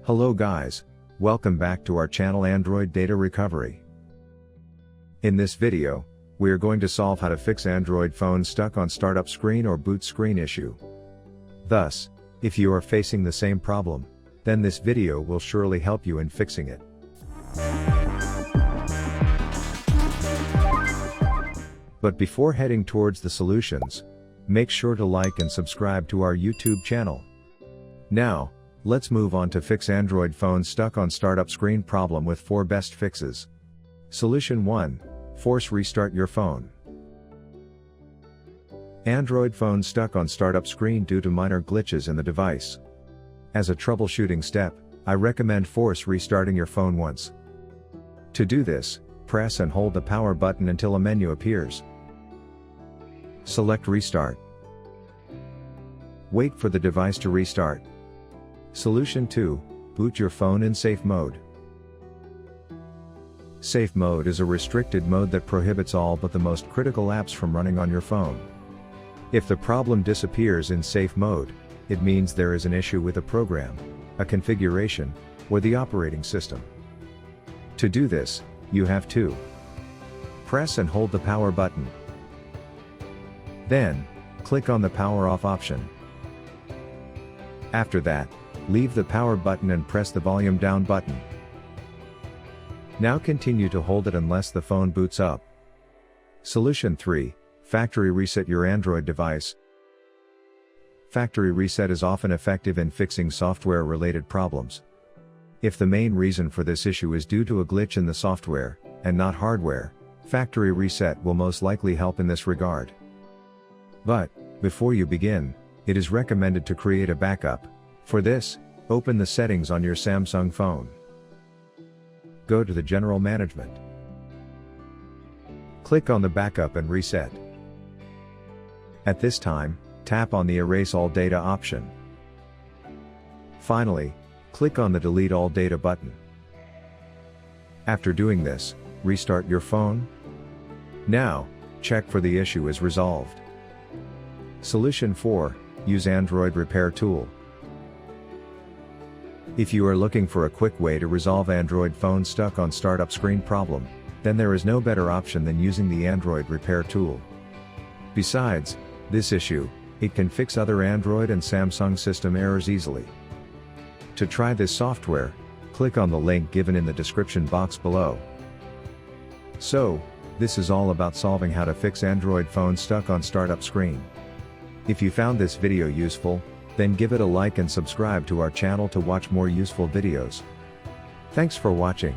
Hello guys, welcome back to our channel Android Data Recovery. In this video, we are going to solve how to fix Android phone stuck on startup screen or boot screen issue. Thus, if you are facing the same problem, then this video will surely help you in fixing it. But before heading towards the solutions, make sure to like and subscribe to our YouTube channel. Now, let's move on to fix Android phone stuck on startup screen problem with 4 best fixes. Solution 1. Force restart your phone. Android phone stuck on startup screen due to minor glitches in the device. As a troubleshooting step, I recommend force restarting your phone once. To do this, press and hold the power button until a menu appears. Select Restart. Wait for the device to restart. Solution 2. Boot your phone in safe mode. Safe mode is a restricted mode that prohibits all but the most critical apps from running on your phone. If the problem disappears in safe mode, it means there is an issue with a program, a configuration, or the operating system. To do this, you have to press and hold the power button. Then, click on the power off option. After that, leave the power button and press the volume down button. Now continue to hold it unless the phone boots up. Solution 3. Factory reset your Android device. Factory reset is often effective in fixing software-related problems. If the main reason for this issue is due to a glitch in the software, and not hardware, factory reset will most likely help in this regard. But, before you begin, it is recommended to create a backup. For this, open the settings on your Samsung phone. Go to the General Management. Click on the Backup and Reset. At this time, tap on the Erase All Data option. Finally, click on the Delete All Data button. After doing this, restart your phone. Now, check for the issue is resolved. Solution 4. Use Android Repair Tool. If you are looking for a quick way to resolve Android phone stuck on startup screen problem, then there is no better option than using the Android Repair Tool. Besides this issue, it can fix other Android and Samsung system errors easily. To try this software, click on the link given in the description box below. So, this is all about solving how to fix Android phone stuck on startup screen. If you found this video useful, then give it a like and subscribe to our channel to watch more useful videos. Thanks for watching.